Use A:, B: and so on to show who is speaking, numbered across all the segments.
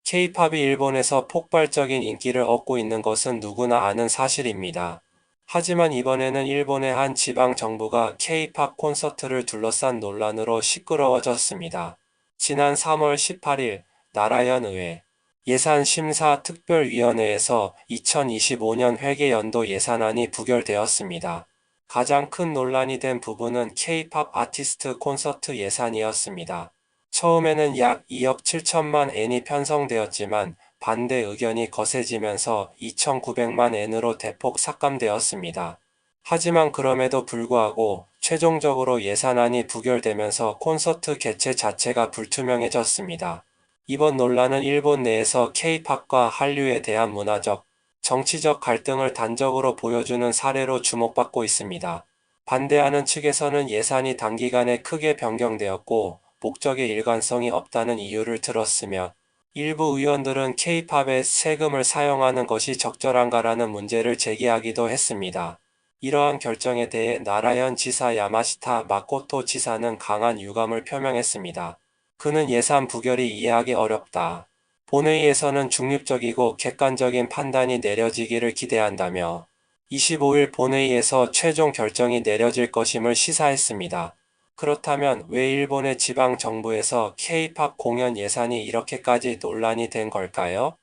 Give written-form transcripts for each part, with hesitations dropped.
A: K-팝이 일본에서 폭발적인 인기를 얻고 있는 것은 누구나 아는 사실입니다. 하지만 이번에는 일본의 한 지방 정부가 K-팝 콘서트를 둘러싼 논란으로 시끄러워졌습니다. 지난 3월 18일 나라현 의회 예산심사특별위원회에서 2025년 회계연도 예산안이 부결되었습니다. 가장 큰 논란이 된 부분은 K-팝 아티스트 콘서트 예산이었습니다. 처음에는 약 2억 7천만 엔이 편성되었지만 반대 의견이 거세지면서 2,900만 엔으로 대폭 삭감되었습니다. 하지만 그럼에도 불구하고 최종적으로 예산안이 부결되면서 콘서트 개최 자체가 불투명해졌습니다. 이번 논란은 일본 내에서 K-팝과 한류에 대한 문화적, 정치적 갈등을 단적으로 보여주는 사례로 주목받고 있습니다. 반대하는 측에서는 예산이 단기간에 크게 변경되었고 목적에 일관성이 없다는 이유를 들었으며 일부 의원들은 K-팝에 세금을 사용하는 것이 적절한가라는 문제를 제기하기도 했습니다. 이러한 결정에 대해 나라현 지사 야마시타 마코토 지사는 강한 유감을 표명했습니다. 그는 예산 부결이 이해하기 어렵다. 본회의에서는 중립적이고 객관적인 판단이 내려지기를 기대한다며 25일 본회의에서 최종 결정이 내려질 것임을 시사했습니다. 그렇다면 왜 일본의 지방 정부에서 K-팝 공연 예산이 이렇게까지 논란이 된 걸까요?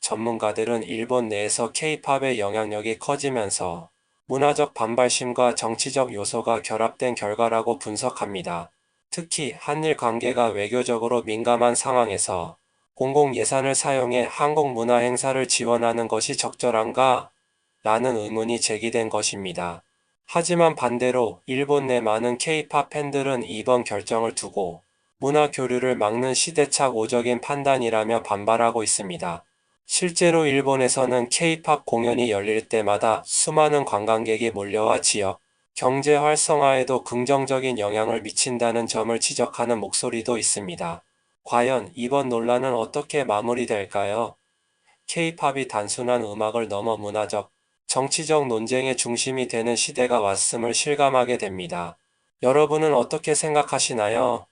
A: 전문가들은 일본 내에서 K-팝의 영향력이 커지면서 문화적 반발심과 정치적 요소가 결합된 결과라고 분석합니다. 특히 한일 관계가 외교적으로 민감한 상황에서 공공 예산을 사용해 한국 문화 행사를 지원하는 것이 적절한가? 라는 의문이 제기된 것입니다. 하지만 반대로 일본 내 많은 K-팝 팬들은 이번 결정을 두고 문화 교류를 막는 시대착오적인 판단이라며 반발하고 있습니다. 실제로 일본에서는 K-팝 공연이 열릴 때마다 수많은 관광객이 몰려와 지역 경제 활성화에도 긍정적인 영향을 미친다는 점을 지적하는 목소리도 있습니다. 과연 이번 논란은 어떻게 마무리될까요? K-팝이 단순한 음악을 넘어 문화적, 정치적 논쟁의 중심이 되는 시대가 왔음을 실감하게 됩니다. 여러분은 어떻게 생각하시나요?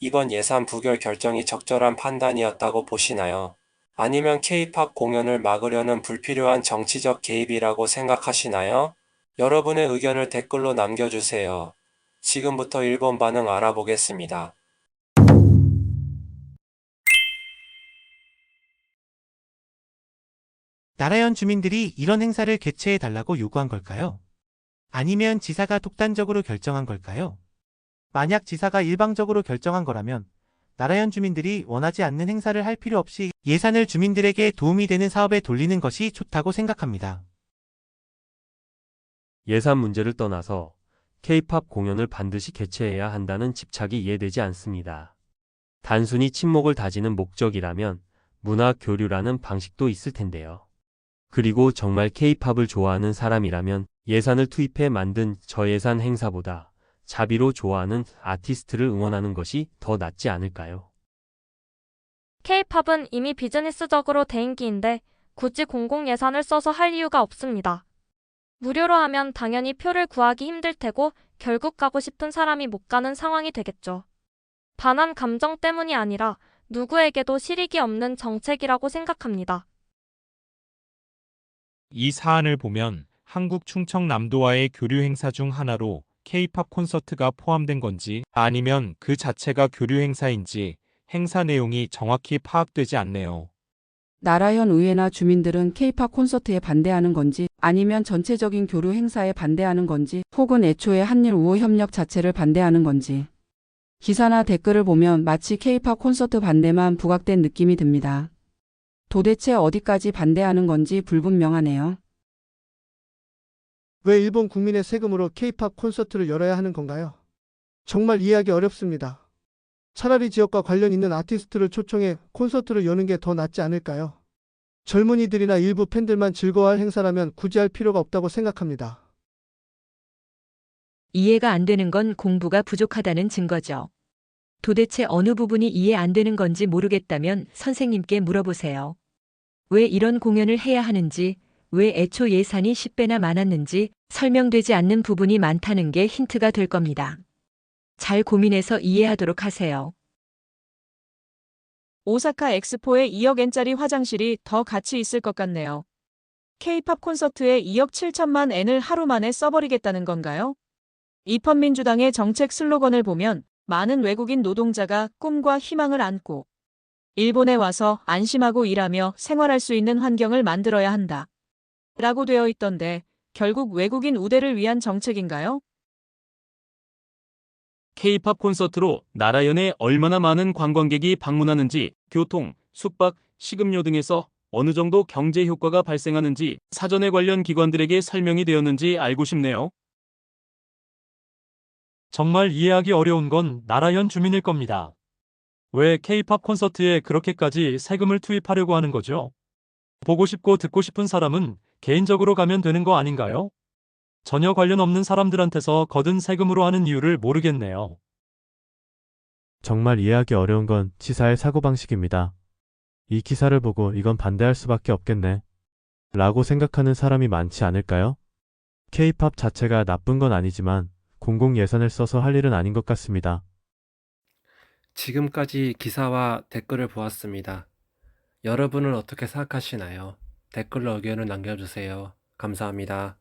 A: 이번 예산 부결 결정이 적절한 판단이었다고 보시나요? 아니면 K-팝 공연을 막으려는 불필요한 정치적 개입이라고 생각하시나요? 여러분의 의견을 댓글로 남겨주세요. 지금부터 일본 반응 알아보겠습니다.
B: 나라현 주민들이 이런 행사를 개최해 달라고 요구한 걸까요? 아니면 지사가 독단적으로 결정한 걸까요? 만약 지사가 일방적으로 결정한 거라면 나라현 주민들이 원하지 않는 행사를 할 필요 없이 예산을 주민들에게 도움이 되는 사업에 돌리는 것이 좋다고 생각합니다.
C: 예산 문제를 떠나서 K-팝 공연을 반드시 개최해야 한다는 집착이 이해되지 않습니다. 단순히 친목을 다지는 목적이라면 문화 교류라는 방식도 있을 텐데요. 그리고 정말 K-팝을 좋아하는 사람이라면 예산을 투입해 만든 저예산 행사보다 자비로 좋아하는 아티스트를 응원하는 것이 더 낫지 않을까요?
D: K-팝은 이미 비즈니스적으로 대인기인데 굳이 공공 예산을 써서 할 이유가 없습니다. 무료로 하면 당연히 표를 구하기 힘들 테고 결국 가고 싶은 사람이 못 가는 상황이 되겠죠. 반한 감정 때문이 아니라 누구에게도 실익이 없는 정책이라고 생각합니다.
E: 이 사안을 보면 한국 충청남도와의 교류 행사 중 하나로 K-팝 콘서트가 포함된 건지 아니면 그 자체가 교류 행사인지 행사 내용이 정확히 파악되지 않네요.
F: 나라현 의회나 주민들은 K-팝 콘서트에 반대하는 건지 아니면 전체적인 교류 행사에 반대하는 건지 혹은 애초에 한일 우호 협력 자체를 반대하는 건지 기사나 댓글을 보면 마치 K-팝 콘서트 반대만 부각된 느낌이 듭니다. 도대체 어디까지 반대하는 건지 불분명하네요.
G: 왜 일본 국민의 세금으로 K-팝 콘서트를 열어야 하는 건가요? 정말 이해하기 어렵습니다. 차라리 지역과 관련 있는 아티스트를 초청해 콘서트를 여는 게 더 낫지 않을까요? 젊은이들이나 일부 팬들만 즐거워할 행사라면 굳이 할 필요가 없다고 생각합니다.
H: 이해가 안 되는 건 공부가 부족하다는 증거죠. 도대체 어느 부분이 이해 안 되는 건지 모르겠다면 선생님께 물어보세요. 왜 이런 공연을 해야 하는지, 왜 애초 예산이 10배나 많았는지 설명되지 않는 부분이 많다는 게 힌트가 될 겁니다. 잘 고민해서 이해하도록 하세요.
I: 오사카 엑스포에 2억엔짜리 화장실이 더 가치 있을 것 같네요. K-팝 콘서트에 2억 7천만 엔을 하루 만에 써버리겠다는 건가요? 입헌민주당의 정책 슬로건을 보면 많은 외국인 노동자가 꿈과 희망을 안고 일본에 와서 안심하고 일하며 생활할 수 있는 환경을 만들어야 한다. 라고 되어 있던데 결국 외국인 우대를 위한 정책인가요?
J: K-팝 콘서트로 나라연에 얼마나 많은 관광객이 방문하는지, 교통, 숙박, 식음료 등에서 어느 정도 경제 효과가 발생하는지 사전에 관련 기관들에게 설명이 되었는지 알고 싶네요.
E: 정말 이해하기 어려운 건 나라현 주민일 겁니다. 왜 K-팝 콘서트에 그렇게까지 세금을 투입하려고 하는 거죠? 보고 싶고 듣고 싶은 사람은 개인적으로 가면 되는 거 아닌가요? 전혀 관련 없는 사람들한테서 거둔 세금으로 하는 이유를 모르겠네요.
K: 정말 이해하기 어려운 건 치사의 사고방식입니다. 이 기사를 보고 이건 반대할 수밖에 없겠네. 라고 생각하는 사람이 많지 않을까요? K-팝 자체가 나쁜 건 아니지만 공공 예산을 써서 할 일은 아닌 것 같습니다.
A: 지금까지 기사와 댓글을 보았습니다. 여러분은 어떻게 생각하시나요? 댓글로 의견을 남겨주세요. 감사합니다.